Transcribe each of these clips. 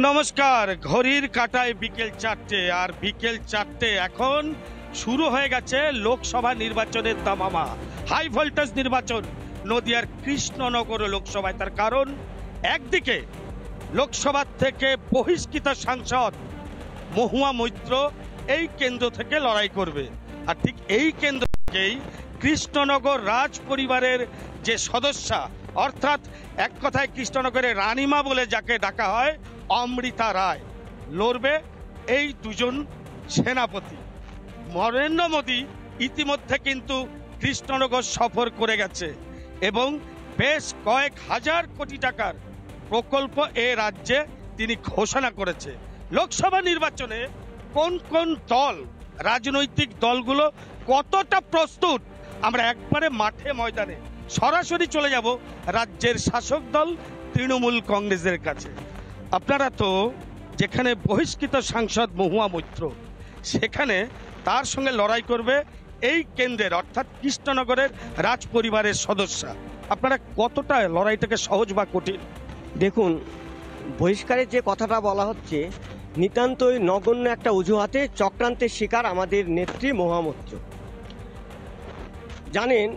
নমস্কার। ঘড়ির কাঁটায় বিকেল 4টে, আর বিকেল 4টে এখন শুরু হয়ে গেছে লোকসভা নির্বাচনের দামামা। হাই ভোল্টেজ নির্বাচন নদিয়ার কৃষ্ণনগর লোকসভায়। তার কারণ, একদিকে লোকসভা থেকে বহিষ্কৃত সাংসদ মহুয়া মৈত্র এই কেন্দ্র থেকে লড়াই করবে, আর ঠিক এই কেন্দ্র থেকেই কৃষ্ণনগর রাজ পরিবারের যে সদস্যা, অর্থাৎ এক কথায় কৃষ্ণনগরের রানীমা বলে যাকে ডাকা হয়, অমৃতা রায় লড়বে এই দুজন সেনাপতি। নরেন্দ্র মোদী ইতিমধ্যে কিন্তু কৃষ্ণনগর সফর করে গেছে এবং বেশ কয়েক হাজার কোটি টাকার প্রকল্প এ রাজ্যে তিনি ঘোষণা করেছে। লোকসভা নির্বাচনে কোন কোন দল, রাজনৈতিক দলগুলো কতটা প্রস্তুত, আমরা একবারে মাঠে ময়দানে সরাসরি চলে যাব রাজ্যের শাসক দল তৃণমূল কংগ্রেসের কাছে। আপনারা তো যেখানে বহিষ্কৃত সাংসদ মহুয়া মৈত্র, সেখানে তার সঙ্গে লড়াই করবে এই কেন্দ্রের অর্থাৎ কৃষ্ণনগরের রাজ পরিবারের সদস্যা। আপনারা কতটা লড়াইটাকে সহজ বা কঠিন? দেখুন, বহিষ্কারের যে কথাটা বলা হচ্ছে, নিতান্তই নগণ্য একটা অজুহাতে চক্রান্তের শিকার আমাদের নেত্রী মহুয়া মৈত্র। জানেন,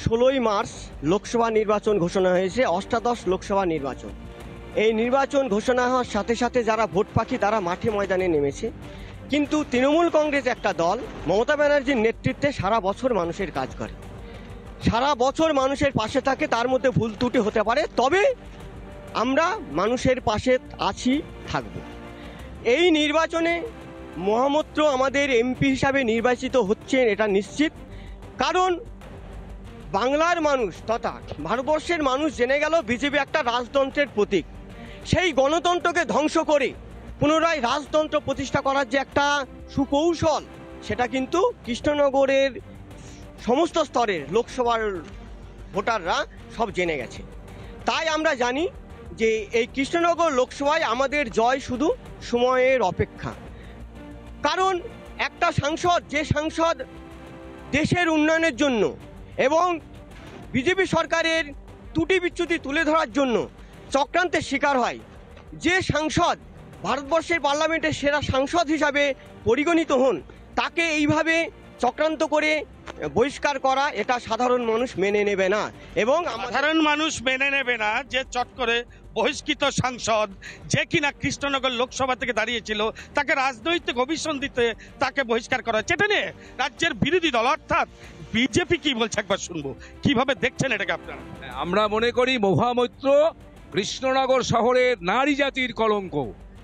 16ই মার্চ লোকসভা নির্বাচন ঘোষণা হয়েছে, অষ্টাদশ লোকসভা নির্বাচন। এই নির্বাচন ঘোষণা হওয়ার সাথে সাথে যারা ভোট পাখি তারা মাঠে ময়দানে নেমেছে, কিন্তু তৃণমূল কংগ্রেস একটা দল মমতা ব্যানার্জির নেতৃত্বে সারা বছর মানুষের কাজ করে, সারা বছর মানুষের পাশে থাকে। তার মধ্যে ভুল ত্রুটি হতে পারে, তবে আমরা মানুষের পাশে আছি, থাকব। এই নির্বাচনে মহুয়া মৈত্র আমাদের এমপি হিসাবে নির্বাচিত হচ্ছেন, এটা নিশ্চিত। কারণ বাংলার মানুষ তথা ভারতবর্ষের মানুষ জেনে গেল বিজেপি একটা রাজতন্ত্রের প্রতীক। সেই গণতন্ত্রকে ধ্বংস করে পুনরায় রাজতন্ত্র প্রতিষ্ঠা করার যে একটা সুকৌশল, সেটা কিন্তু কৃষ্ণনগরের সমস্ত স্তরের লোকসভার ভোটাররা সব জেনে গেছে। তাই আমরা জানি যে এই কৃষ্ণনগর লোকসভায় আমাদের জয় শুধু সময়ের অপেক্ষা। কারণ একটা সাংসদ, যে সাংসদ দেশের উন্নয়নের জন্য এবং বিজেপি সরকারের ত্রুটি বিচ্যুতি তুলে ধরার জন্য চক্রান্তের শিকার হয়, যে সাংসদ ভারতবর্ষের পার্লামেন্টের সেরা সাংসদ হিসাবে পরিগণিত হন, তাকে এইভাবে চক্রান্ত করে বহিষ্কার করা, এটা সাধারণ মানুষ মেনে নেবে না। এবং সাধারণ মানুষ মেনে নেবে না যে চট করে বহিষ্কৃত সাংসদ, যে কিনা কৃষ্ণনগর লোকসভা থেকে দাঁড়িয়েছিল, তাকে রাজনৈতিক অভিসন্ধিতে তাকে বহিষ্কার করা হচ্ছে। এটা নিয়ে রাজ্যের বিরোধী দল অর্থাৎ বিজেপি কি বলছে একবার শুনবো। কিভাবে দেখছেন এটাকে আপনারা? আমরা মনে করি মহুয়া মৈত্র কৃষ্ণনগর শহরের নারী জাতির কলঙ্ক।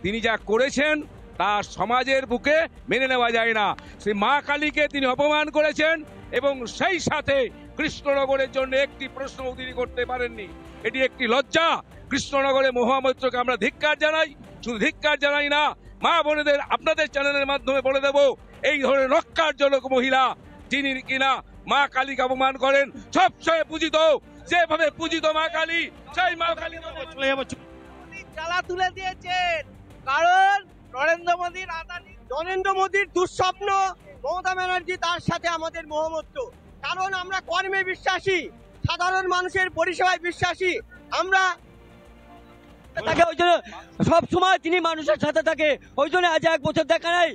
তিনি যা করেছেন তা সমাজের বুকে মেনে নেওয়া যায় না। সেই মা কালীকে তিনি অপমান করেছেন এবং সেই সাথে কৃষ্ণনগরের জন্য একটি প্রশ্ন তিনি করতে পারেননি। এটি একটি লজ্জা। কৃষ্ণনগরে মহুয়া মৈত্রকে আমরা ধিক্কার জানাই। শুধু ধিক্কার জানাই না, মা বোনেদের আপনাদের চ্যানেলের মাধ্যমে বলে দেব, এই ধরনের রক্ষারজনক মহিলা যিনি কিনা মা কালীকে অপমান করেন, সবচেয়ে পূজিত, যেভাবে পূজিত মা কালী, সেই মা কালী চালা তুলে দিয়েছেন। কারণ নরেন্দ্র মোদীর দুঃস্বপ্ন মমতা ব্যানার্জি, তার সাথে আমাদের মহুয়া মৈত্র। কারণ আমরা কর্মে বিশ্বাসী, সাধারণ মানুষের পরিষেবায় বিশ্বাসী। আমরা তাকে ওই জন্য সব সময় তিনি মানুষের সাথে থাকে। ওই জন্য আজ 1 বছর দেখা নাই,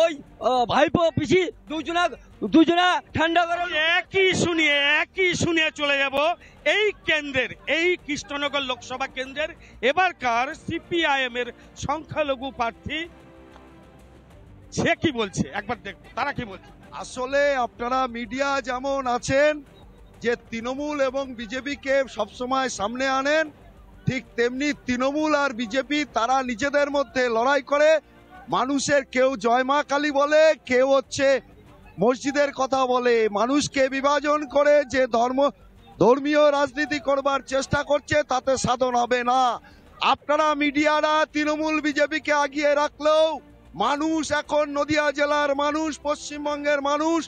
ওই ভাইপো পিসি দুজনা ঠান্ডা গরম একই শুনিয়ে চলে যাব এই কেন্দ্রের, এই কৃষ্ণনগর লোকসভা কেন্দ্রের এবারকার সিপিআইএম এর সংখ্যালঘু প্রার্থী সে কি বলছে, একবার দেখব তারা কি বলছে। আসলে আপনারা মিডিয়া যেমন আছেন যে তৃণমূল এবং বিজেপিকে সবসময় সামনে আনেন, ঠিক তেমনি তৃণমূল আর বিজেপি তারা নিজেদের মধ্যে লড়াই করে। মানুষের কেউ জয় মা কালী বলে, কেউ হচ্ছে মসজিদের কথা বলে, মানুষকে বিভাজন করে যে ধর্মীয় রাজনীতি করবার চেষ্টা করছে, তাতে সাধন হবে না। আপনারা মিডিয়ারা তৃণমূল বিজেপিকে আগিয়ে রাখলেও মানুষ এখন নদিয়া জেলার মানুষ, পশ্চিমবঙ্গের মানুষ,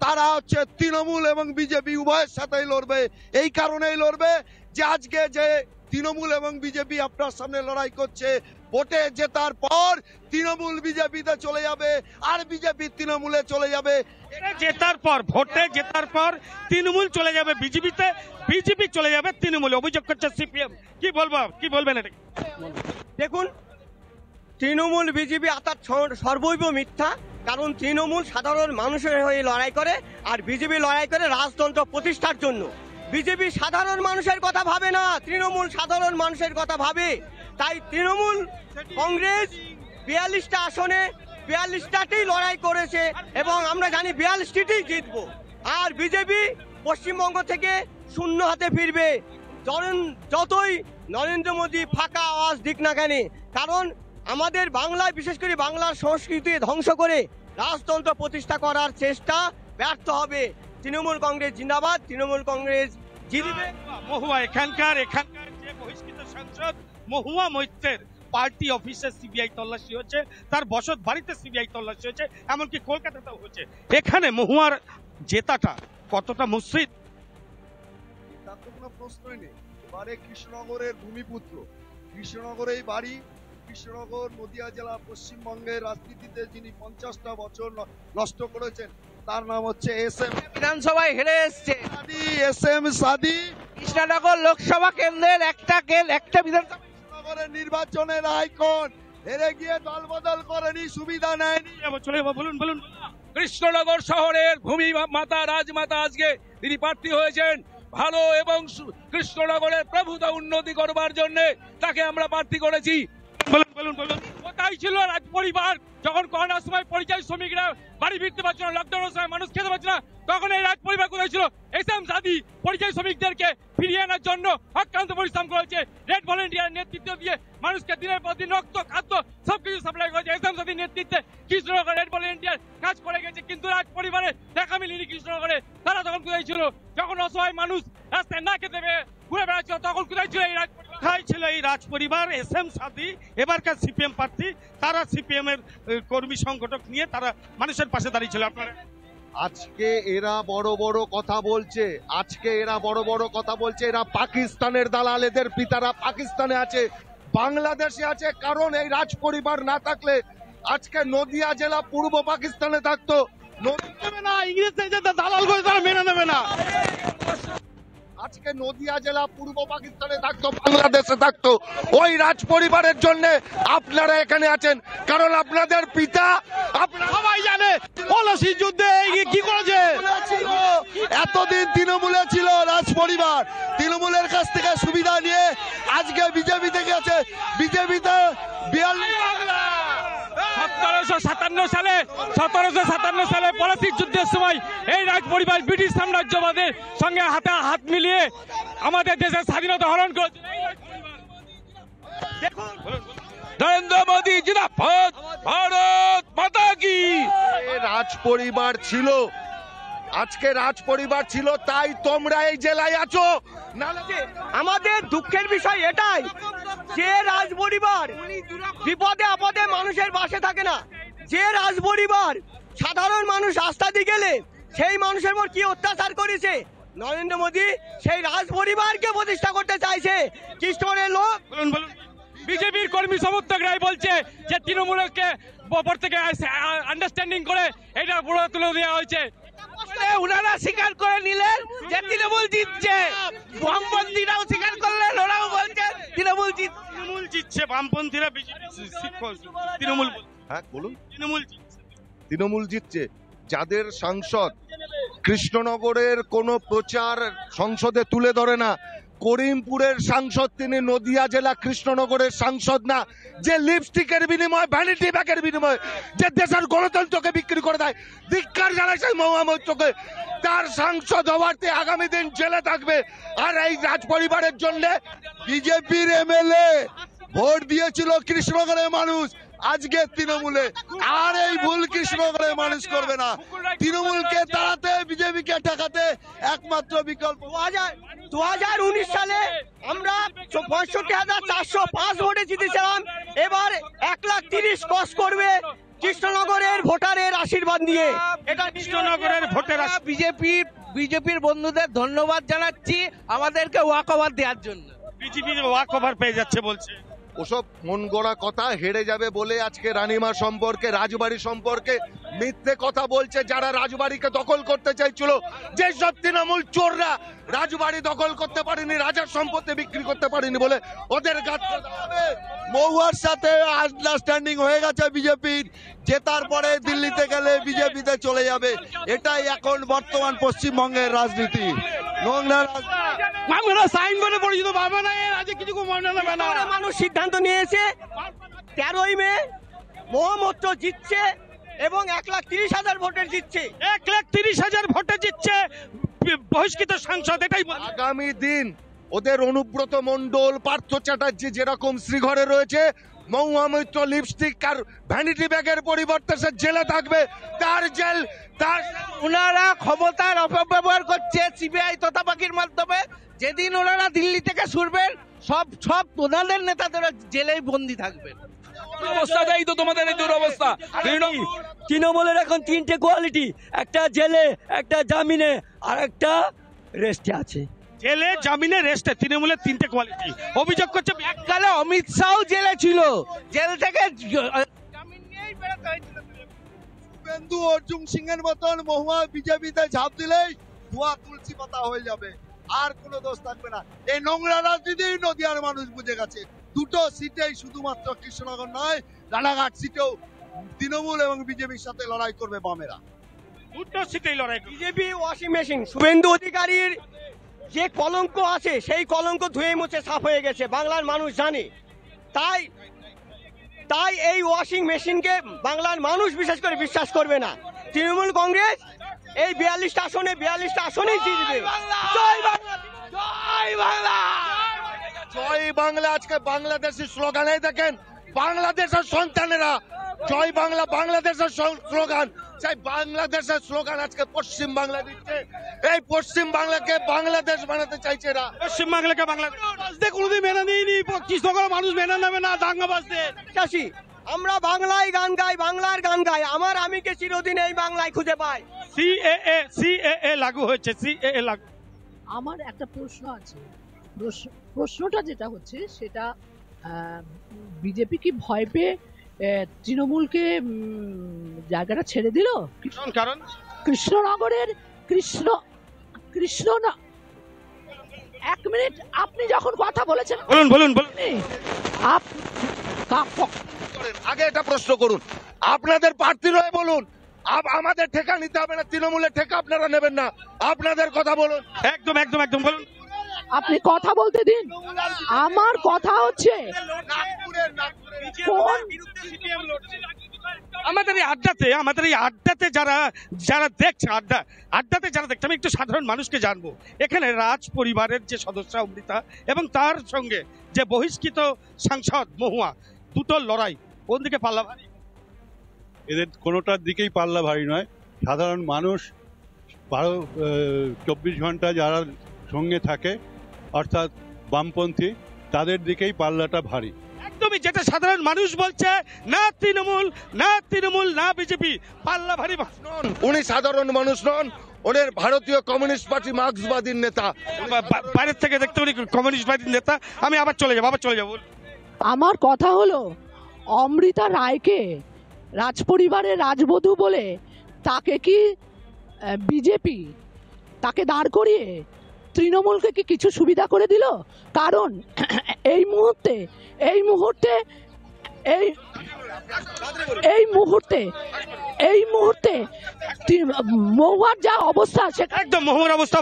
তারা হচ্ছে তৃণমূল এবং বিজেপি উভয়ের সাথেই লড়বে। এই কারণেই লড়বে যে আজকে যে তৃণমূল এবং বিজেপি আপনার সামনে লড়াই করছে, ভোটে জেতার পর তৃণমূল বিজেপিতে চলে যাবে আর বিজেপি তৃণমূলে চলে যাবে। ভোটে জেতার পর তৃণমূল চলে যাবে বিজেপিতে, বিজেপি চলে যাবে তৃণমূলে, অভিযোগ করছে সিপিএম। কি বলবেন এটা? দেখুন, তৃণমূল বিজেপি অর্থাৎ সর্বৈব মিথ্যা। কারণ তৃণমূল সাধারণ মানুষের হয়ে লড়াই করে, আর বিজেপি লড়াই করে রাজতন্ত্র প্রতিষ্ঠার জন্য। বিজেপি সাধারণ মানুষের কথা ভাবে না, তৃণমূল সাধারণ মানুষের কথা ভাবে। তাই তৃণমূল কংগ্রেস 42টা আসনে 42টাতেই লড়াই করেছে এবং আমরা জানি 42টিতেই জিতবো। আর বিজেপি পশ্চিমবঙ্গ থেকে শূন্য হাতে ফিরবে যতই নরেন্দ্র মোদী ফাঁকা আওয়াজ দিক না কেন। কারণ আমাদের বাংলায়, বিশেষ করে বাংলার সংস্কৃতি ধ্বংস করে রাজতন্ত্র প্রতিষ্ঠা করার চেষ্টা ব্যর্থ হবে। তৃণমূল কংগ্রেস জিন্দাবাদ, তৃণমূল কংগ্রেস জিতবে। মহুয়া এখানকার যে বহিষ্কৃত সাংসদ মহুয়া মৈত্রের পার্টি অফিসে সিবিআই তল্লাশি হচ্ছে, তার বসত বাড়িতে সিবিআই তল্লাশি হচ্ছে, এমনকি কলকাতাতেও হচ্ছে। এখানে মহুয়ার জেতাটা কতটা মুশ্রিত? তার তো কোনো প্রশ্নই নেই। এবারে কৃষ্ণনগরের ভূমিপুত্র, কৃষ্ণনগরেই বাড়ি। কৃষ্ণনগর নদিয়া জেলা পশ্চিমবঙ্গের রাজনীতিতে যিনি 50টা বছর নষ্ট করেছেন, তার নাম হচ্ছে SM বিধানসভায় হেরে এসছে SM সাদি। কৃষ্ণনগর লোকসভা কেন্দ্রের একটা বিধানসভা কৃষ্ণনগরের নির্বাচনের আইকন হেরে গিয়ে দলবদল করেনি, সুবিধা নেয়নি। চলে যাবো, বলুন বলুন। কৃষ্ণনগর শহরের ভূমি মাতা রাজমাতা আজকে তিনি প্রার্থী হয়েছেন ভালো এবং কৃষ্ণনগরের প্রভুতা উন্নতি করবার জন্য তাকে আমরা প্রার্থী করেছি। বলুন বলুন বলুন। কোথায় ছিল রাজ পরিবার যখন করোনার সময় পরিযায়ী শ্রমিকরা বাড়ি ফিরতে পারছে না, লকডাউনের সময় মানুষ খেতে পারছে না, তখন এই রাজ পরিবার কোথায় ছিল? SM সাদি পরিযায়ী শ্রমিকদেরকে ফিরিয়ে আনার জন্য অক্লান্ত পরিশ্রম করেছে। রেড ভলেন্টিয়ার নেতৃত্ব দিয়ে মানুষকে দিনের পর দিন রক্ত, খাদ্য সবকিছু সাপ্লাই করেছে। SM সাদির নেতৃত্বে কৃষ্ণনগর রেড ভলেন্টিয়ার কাজ করে গেছে, কিন্তু রাজ পরিবারে দেখা মিলেনি কৃষ্ণনগরে। তারা তখন কোথায় ছিল? যখন অসহায় মানুষ রাস্তায় না খেতে পেয়ে ঘুরে বেড়াচ্ছিল, তখন কোথায় ছিল এই রাজ পরিবার? কোথায় ছিল এই রাজ পরিবার? SM সাদি এবারকার CPM প্রার্থী, তারা CPM এর কর্মী সংগঠক নিয়ে তারা মানুষের পাশে দাঁড়িয়েছিল। আপনারা আজকে এরা বড় বড় কথা বলছে, এরা পাকিস্তানের দালাল, এদের পিতারা পাকিস্তানে আছে, বাংলাদেশে আছে। কারণ এই রাজ পরিবার না থাকলে আজকে নদিয়া জেলা পূর্ব পাকিস্তানে থাকতো। ইংরেজদের দালাল করে তারা মেনে নেবে না। আজকে নদিয়া জেলা পূর্ব পাকিস্তানে থাকতো, বাংলাদেশে থাকতো। ওই রাজ পরিবারের জন্য আপনারা এখানে আছেন, কারণ আপনাদের পিতা, আপনারা সবাই জানে পলাশি যুদ্ধে কি করেছে। এতদিন তৃণমূলে ছিল রাজ পরিবার, তৃণমূলের কাছ থেকে সুবিধা নিয়ে আজকে বিজেপিতে গেছে। বিজেপিতে 1757 সালে পলাশির যুদ্ধের সময় এই রাজ পরিবার ব্রিটিশ সাম্রাজ্যবাদের সঙ্গে হাতে হাত মিলিয়ে আমাদের দেশের স্বাধীনতা হরণ করেছে। নরেন্দ্র মোদী জিন্দাবাদ, ভারত মাতা কি। রাজ পরিবার ছিল, আজকে রাজ পরিবার ছিল, তাই তোমরা এই জেলায় আছো। আমাদের দুঃখের বিষয় এটাই যে রাজ পরিবার বিপদে আপদে মানুষের পাশে থাকে না। যে রাজ পরিবার সাধারণ মানুষ রাস্তা দিয়ে গেলে সেই মানুষের উপর কি অত্যাচার করেছে, নরেন্দ্র মোদী সেই রাজ পরিবারকে প্রতিষ্ঠা করতে চাইছে। কৃষ্ণনের লোক বিজেপির কর্মী সমর্থকরাই বলছে যে তৃণমূলকে ওপর থেকে আন্ডারস্ট্যান্ডিং করে এটা পুরো তুলে দেওয়া হয়েছে। উনারা স্বীকার করে নিলেন যে তৃণমূল জিতছে, বামপন্থীরাও স্বীকার করলেন, ওরাও বলছে তৃণমূল জিতছে, বামপন্থীরা তৃণমূল। হ্যাঁ বলুন। তৃণমূল জিতছে। যাদের সাংসদ কৃষ্ণনগরের কোনো প্রচার সংসদে তুলে ধরে না, করিমপুরের সাংসদ তিনি, নদিয়া জেলা কৃষ্ণনগরের সাংসদ না, যে লিপস্টিকের বিনিময়ে, ভ্যানিটি ব্যাগের বিনিময়ে যে দেশের গণতন্ত্রকে বিক্রি করে দেয়, ধিক্কার জানাইছে মহুয়া মৈত্রকে। তার সাংসদ হওয়াতে আগামী দিন জেলে থাকবে। আর এই রাজ পরিবারের জন্য বিজেপির MLA ভোট দিয়েছিল কৃষ্ণনগরের মানুষ, আজকে তৃণমূলে। আর এই ভুল কৃষ্ণনগরের মানুষ করবে না। তৃণমূলকে তাড়াতে, বিজেপিকে ঠেকাতে একমাত্র বিকল্প। 2019 সালে আমরা 65,405 ভোটে জিতেছিলাম। এবার 1,30,000 ক্রস করবে কৃষ্ণনগরের ভোটারের আশীর্বাদ নিয়ে। এটা কৃষ্ণনগরের ভোটের বিজেপির বন্ধুদের ধন্যবাদ জানাচ্ছি আমাদেরকে ওয়াকওভার দেওয়ার জন্য। বিজেপির ওয়াক ওভার পেয়ে যাচ্ছে বলছে। ওসব মন গড়া কথা, হেরে যাবে বলে আজকে রানীমা সম্পর্কে, রাজবাড়ি সম্পর্কে মিথ্যে কথা বলছে। যারা রাজবাড়িকে দখল করতে চাইছিল, যেসব তৃণমূল চোররা রাজবাড়ি দখল করতে পারেনি, রাজার সম্পত্তি বিক্রি করতে পারেনি বলে ওদের গাত্র হবে। মহুয়ার সাথে আন্ডারস্ট্যান্ডিং হয়ে গেছে বিজেপির, জেতার পরে দিল্লিতে গেলে বিজেপিতে চলে যাবে। এটাই এখন বর্তমান পশ্চিমবঙ্গের রাজনীতি। মানুষ সিদ্ধান্ত নিয়েছে 13ই মে মহামৈত্র জিতছে এবং 1,30,000 ভোটে জিতছে। 1,30,000 ভোটে জিতছে বহিষ্কৃত সাংসদ। এটাই আগামী দিন ওদের অনুব্রত মণ্ডল, পার্থ চ্যাটার্জি যেরকম শ্রীঘরে রয়েছে, মহুয়া মৈত্র লিপস্টিক আর ভ্যানিটি ব্যাগের পরিবর্তে সে জেলে থাকবে। তার জেল, তার ওনারা ক্ষমতার অপব্যবহার করছে সিবিআই তোতাপাকির মাধ্যমে। যেদিন ওনারা দিল্লি থেকে ছুটবেন, সব ওনাদের নেতাদের জেলেই বন্দী থাকবেন। অবস্থাটাই তো তোমাদের এই দুরবস্থা। তৃণমূলের এখন 3টে কোয়ালিটি, একটা জেলে, একটা জামিনে, আর একটা রেস্টে আছে। জেলে, জামিনে, রেস্টে, তৃণমূলের 3টে কোয়ালিটি। অভিযোগ করছে এককালে অমিত শাহ জেলে ছিল, জেল থেকে জামিন নিয়েই বেরোতে হয়েছিল। শুভেন্দু অর্জুন সিং এর মতন মহুয়া বিজেপিতে ঝাঁপ দিলেই ধোয়া তুলসী পাতা হয়ে যাবে, আর কোনো দোষ থাকবে না। এই নোংরা রাজনীতি নদিয়ার মানুষ বুঝে গেছে। 2টো সিটেই শুধুমাত্র কৃষ্ণনগর নয়, রানাঘাট সিটেও তৃণমূল এবং বিজেপির সাথে লড়াই করবে বামেরা। 2টো সিটেই লড়াই করবে। BJP washing machine. শুভেন্দু অধিকারীর যে কলঙ্ক আছে, সেই কলঙ্ক ধুয়ে মুছে সাফ হয়ে গেছে, বাংলার মানুষ জানে। তাই এই ওয়াশিং মেশিনকে বাংলার মানুষ বিশেষ করে বিশ্বাস করবে না। তৃণমূল কংগ্রেস এই 42টা আসনেই জিতবে। জয় বাংলা, জয় বাংলা, জয় বাংলা। আজকে বাংলাদেশের স্লোগানে দেখেন, বাংলাদেশের সন্তানেরা জয় বাংলা, বাংলাদেশের স্লোগান। সেই বাংলাদেশের স্লোগান আজকে পশ্চিম বাংলা দিচ্ছে। এই পশ্চিম বাংলাকে বাংলাদেশ বানাতে চাইছে এরা। পশ্চিম বাংলাকে বাংলাদেশ কোনোদিন মেনে নিইনি, কৃষ্ণনগর মানুষ মেনে নেবে না দাঙ্গাবাজদের। আমরা বাংলায় গান গাই, বাংলার গান গাই। আমিকে চিরদিন এই বাংলায় খুঁজে পাই। সিএএ লাগু হয়েছে, সিএএ লাগু। আমার একটা প্রশ্ন আছে। প্রশ্নটা যেটা হচ্ছে সেটা, বিজেপি কি ভয় পেয়ে তৃণমূলকে জায়গাটা ছেড়ে দিল? কারণ কৃষ্ণনগরের কৃষ্ণ 1 মিনিট, আপনি যখন কথা বলেছেন, বলুন আগে এটা প্রশ্ন করুন, আপনাদের প্রার্থীর হয়ে বলুন। আমাদের ঠেকা নিতে হবে না, তৃণমূলের ঠেকা আপনারা নেবেন না, আপনাদের কথা বলুন। একদম বলুন। আপনি কথা বলতে দিন। আমার কথা হচ্ছে আমাদের এই আড্ডাতে যারা দেখছে, আড্ডাতে যারা দেখছে, আমি একটু সাধারণ মানুষকে জানবো। এখানে রাজ পরিবারের যে সদস্য অমৃতা এবং তার সঙ্গে যে বহিষ্কৃত সাংসদ মহুয়া, 2টোর লড়াই, কোন দিকে পাল্লা ভারী? এদের কোনোটার দিকেই পাল্লা ভারী নয়। সাধারণ মানুষ 24 ঘন্টা যারা সঙ্গে থাকে, অর্থাৎ বামপন্থী, তাদের দিকেই পাল্লাটা ভারী। একদমই, যেটা সাধারণ মানুষ বলছে, না তৃণমূল না বিজেপি, পাল্লা ভারী। উনি সাধারণ মানুষ নন, ওদের ভারতীয় কমিউনিস্ট পার্টি মার্ক্সবাদীর নেতা। বাইরের থেকে দেখতে পারি কমিউনিস্ট পার্টির নেতা। আমি আবার চলে যাবো। আমার কথা হলো, অমৃতা রায়কে রাজপরিবারের রাজবধূ বলে তাকে কি বিজেপি তাকে দাঁড় করিয়ে তৃণমূলকে কি কিছু সুবিধা করে দিল? কারণ এই মুহূর্তে মহুয়ার যা অবস্থা, একদম মহুয়ার অবস্থা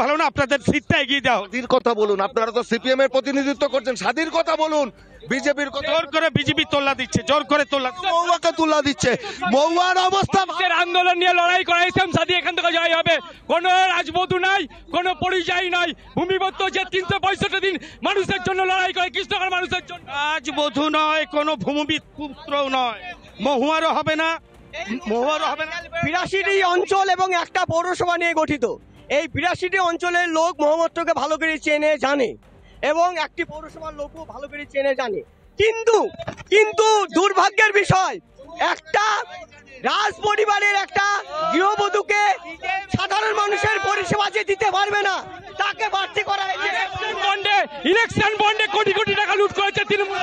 ভালো না। আপনাদের সিটটা এগিয়ে দাও। স্বাধীর কথা বলুন, আপনারা তো সিপিএম এর প্রতিনিধিত্ব করছেন, স্বাধীর কথা বলুন। বিজেপির কথা জোর করে বিজেপি তোল্লা দিচ্ছে, মহুয়াকে তুলা দিচ্ছে। মহুয়ার অবস্থা, আন্দোলন নিয়ে লড়াই করাইছেন, সাদি এখান থেকে জয় হবে। কোন রাজবধূ নাই, কোন পরিচয় নাই। ভূমিবদ্ধ যে 365 দিন মানুষের জন্য লড়াই করে, কৃষ্ণনগর মানুষের জন্য। রাজবধূ নয়, কোন ভূমিপুত্র নয়, মহুয়ারও হবে না। 82টি অঞ্চল এবং একটা পৌরসভা নিয়ে গঠিত। এই 82টি অঞ্চলের লোক মহামৈত্রকে ভালো করে চেনে জানে, এবং একটি পৌরসভার লোকও ভালো করে চেনে জানে। কিন্তু দুর্ভাগ্যের বিষয়, একটা রাজ পরিবারের একটা গৃহবধূকে সাধারণ মানুষের পরিষেবা যে দিতে পারবে না, তাকে বাড়তি করা হয়েছে। ইলেকশন বন্ডে কোটি কোটি টাকা লুট করেছে তৃণমূল।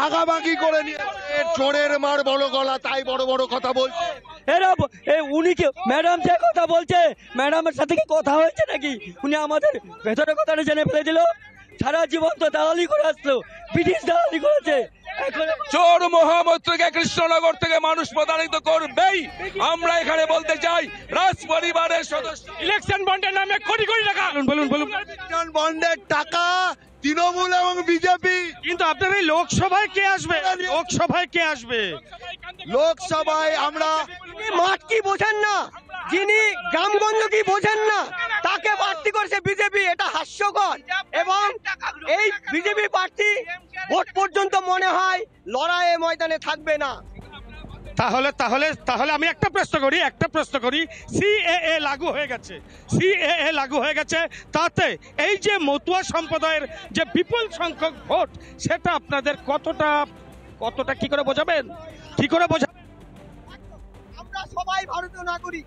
ভাগাভাগি করে নিয়ে চোরের মার বড় গলা, তাই বড় বড় কথা বলছে। এরা উনি কি ম্যাডাম যে কথা বলছে, ম্যাডামের সাথে কি কথা হয়েছে নাকি? উনি আমাদের ভেতরে কথাটা জেনে ফেলে দিল। সারা জীবন তো দালালি করে আসলো, ব্রিটিশ দালালি করেছে। চোর মহামৈত্রকে কৃষ্ণনগর থেকে মানুষ প্রতারিত করবেই। আমরা এখানে বলতে চাই, রাজ পরিবারের সদস্য ইলেকশন বন্ডের নামে কোটি কোটি টাকা, বলুন বলুন ইলেকশন বন্ডের টাকা তৃণমূল এবং বিজেপি। কিন্তু আপনার এই লোকসভায় কে আসবে? লোকসভায় কে আসবে? লোকসভায় আমরা মাঠ কি বোঝেন না, যিনি গ্রামগঞ্জ কি বোঝেন না, তাকে প্রার্থী করেছে বিজেপি। এটা হাস্যকর। এবং এই বিজেপি প্রার্থী ভোট পর্যন্ত মনে হয় লড়াইয়ে ময়দানে থাকবে না। তাহলে তাহলে তাহলে আমি একটা প্রশ্ন করি সিএএ লাগু হয়ে গেছে, সিএএ লাগু হয়ে গেছে, তাতে এই যে মতুয়া সম্প্রদায়ের যে বিপুল সংখ্যক ভোট, সেটা আপনাদের কতটা কি করে বোঝাবেন? আমরা সবাই ভারতীয় নাগরিক,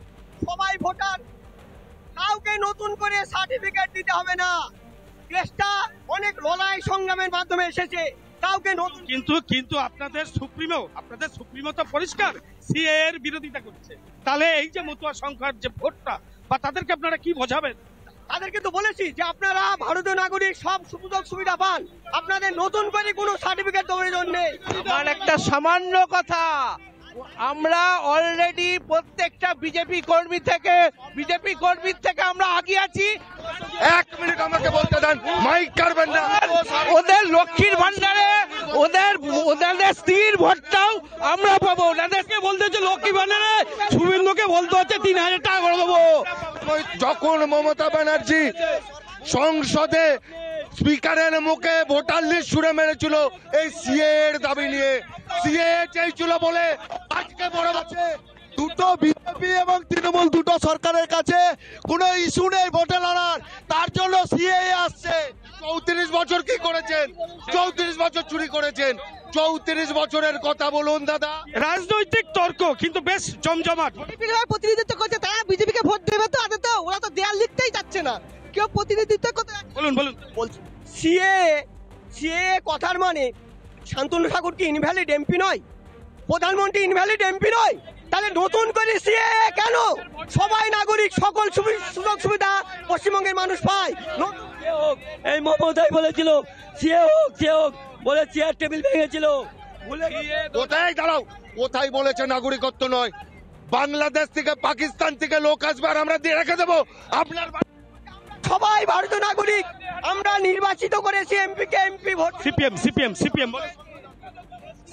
সবাই ভোটার, কাউকে নতুন করে সার্টিফিকেট দিতে হবে না। দেশটা অনেক লড়াই সংগ্রামের মাধ্যমে এসেছে, কাউকে নতুন কিন্তু আপনাদের সুপ্রিমো তো পরিষ্কার সিএএ এর বিরোধিতা করছে। তাহলে এই যে মতুয়া সংখ্যার যে ভোটটা, বা তাদেরকে আপনারা কি বোঝাবেন? তাদেরকে তো বলেছি যে আপনারা ভারতীয় নাগরিক, সব সুযোগ সুবিধা পান, আপনাদের নতুন করে কোনো সার্টিফিকেট প্রয়োজন নেই। আমার একটা সামান্য কথা, আমরা অলরেডি প্রত্যেকটা বিজেপি কর্মীর থেকে আমরা আগে আছি। 1 মিনিট আমাকে বলতে দেন, মাইক কাটবেন না। ওদের লক্ষ্মীর ভান্ডারে ওদের স্ত্রীর ভোটটাও আমরা পাবো। ওনাদেরকে বলতে হচ্ছে লক্ষ্মী ভান্ডারে, শুভেন্দুকে বলতে হচ্ছে 3000 টাকা করে দেবো। যখন মমতা ব্যানার্জি সংসদে স্পিকারের মুখে ভোটার লিস্ট ছুড়ে মেরেছিল এই সিএ এর দাবি নিয়ে, সিএ চাইছিল বলে আজকে বড় আছে দুটো বিজেপি এবং তৃণমূল দুটো সরকারের কাছে কোনো ইস্যু নেই ভোটে লড়ার, তার জন্য সিএ আসছে। 34 বছর কি করেছেন? 34 বছর চুরি করেছেন। 34 বছরের কথা বলুন দাদা। রাজনৈতিক তর্ক কিন্তু বেশ জমজমাট। প্রতিনিধিত্ব করছে, তারা বিজেপিকে ভোট দেবে তো, আদে তো ওরা তো দেয়াল লিখতেই যাচ্ছে না, কেউ প্রতিনিধিত্ব করতে। বলুন বলছি সিএ কথার মানে শান্তনু ঠাকুর কি ইনভ্যালিড এমপি নয়? প্রধানমন্ত্রী ইনভ্যালিড এমপি নয়? তাহলে নতুন করে সিএ কেন? সবাই নাগরিক, সকল সুযোগ সুবিধা পশ্চিমবঙ্গের মানুষ পায়। এই মমতাই বলেছিল সিএ হোক বলে চেয়ার টেবিল ভেঙেছিল। কোথায় দাঁড়াও, কোথায় বলেছে নাগরিকত্ব নয়? বাংলাদেশ থেকে, পাকিস্তান থেকে লোক আসবে আর আমরা দিয়ে রেখে দেবো? আপনার সবাই ভারতীয় নাগরিক, আমরা নির্বাচিত করেছি এমপি ভোট। সিপিএম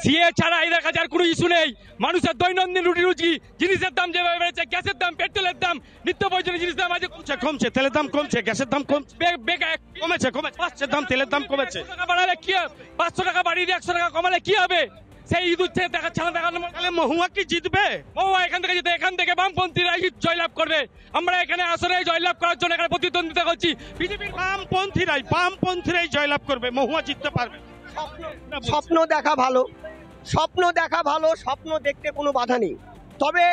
সিএ ছাড়া এদের কাছে আর কোনো ইস্যু নেই। মানুষের দৈনন্দিন রুটি জিনিসের দাম যেভাবে বেড়েছে, গ্যাসের দাম, পেট্রোলের দাম, নিত্য প্রয়োজনীয় জিনিসের দাম কমছে, তেলের দাম কমছে, গ্যাসের দাম কমেছে, মাছের দাম, তেলের দাম কমেছে। 500 টাকা বাড়িয়ে 100 টাকা কমালে কি হবে? সেই ইঁদুর থেকে দেখা ছাড়া তাহলে মহুয়া কি জিতবে? মহুয়া এখান থেকে বামপন্থীরা জয়লাভ করবে। আমরা এখানে আসলে জয়লাভ করার জন্য এখানে প্রতিদ্বন্দ্বিতা করছি। বিজেপির বামপন্থীরাই জয়লাভ করবে, মহুয়া জিততে পারবে। স্বপ্ন দেখা ভালো, স্বপ্ন দেখতে কোনো বাধা নেই। তবে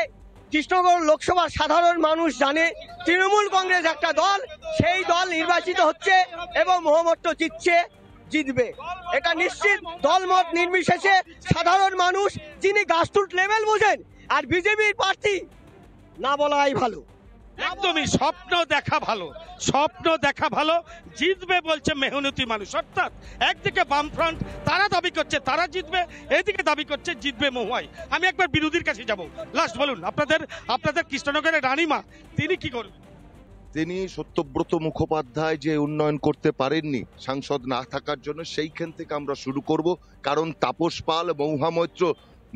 কৃষ্ণনগর লোকসভার সাধারণ মানুষ জানে তৃণমূল কংগ্রেস একটা দল, সেই দল নির্বাচিত হচ্ছে এবং মহামৈত্র জিতবে, এটা নিশ্চিত। দলমত নির্বিশেষে সাধারণ মানুষ যিনি গ্রাসরুট লেভেল বোঝেন, আর বিজেপির প্রার্থী না বলাই ভালো। একদমই স্বপ্ন দেখা ভালো, জিতবে বলছে মেহনতি মানুষ। অর্থাৎ একদিকে বামফ্রন্ট তারা দাবি করছে তারা জিতবে, এদিকে দাবি করছে জিতবে মহুয়াই। আমি একবার বিরোধীর কাছে যাব। লাস্ট বলুন, আপনাদের কৃষ্ণনগরের রানীমা তিনি কি করবেন? তিনি সত্যব্রত মুখোপাধ্যায় যে উন্নয়ন করতে পারেননি সাংসদ না থাকার জন্য, সেইখান থেকে আমরা শুরু করব। কারণ তাপস পাল, মহুয়া মৈত্র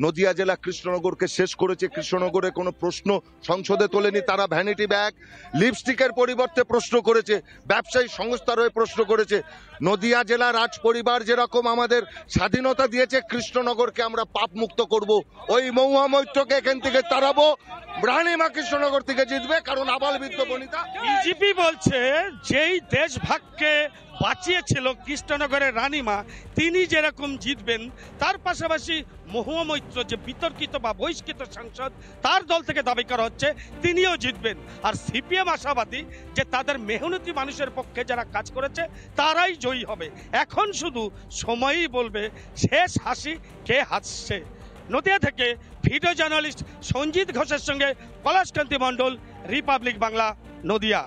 নদিয়া জেলা কৃষ্ণনগরকে শেষ করেছে। কৃষ্ণনগরে কোনো প্রশ্ন সংসদে তোলেনি, তারা ভ্যানিটি ব্যাগ, লিপস্টিকের পরিবর্তে প্রশ্ন করেছে, ব্যবসায়ী সংস্থার হয়ে প্রশ্ন করেছে। নদিয়া জেলা রাজ পরিবার যেরকম আমাদের স্বাধীনতা দিয়েছে, কৃষ্ণনগরকে আমরা পাপ মুক্ত করব। ওই মহুয়া মৈত্রকে এখান থেকে তাড়াবো, রানীমা কৃষ্ণনগর থেকে জিতবে, কারণ আবাল বৃদ্ধ বনিতা। বিজেপি বলছে যেই দেশভাগকে বাঁচিয়েছিল কৃষ্ণনগরের রানীমা, তিনি যেরকম জিতবেন, তার পাশাপাশি মহুয়া মৈত্র যে বিতর্কিত বা বহিষ্কৃত সাংসদ, তার দল থেকে দাবি করা হচ্ছে তিনিও জিতবেন। আর সিপিএম আশাবাদী যে তাদের মেহনতি মানুষের পক্ষে যারা কাজ করেছে তারাই জয়ী হবে। এখন শুধু সময়ই বলবে শেষ হাসি কে হাসছে। নদিয়া থেকে ভিডিও জার্নালিস্ট সঞ্জিত ঘোষের সঙ্গে পলাশকান্তি মণ্ডল, রিপাবলিক বাংলা, নদিয়া।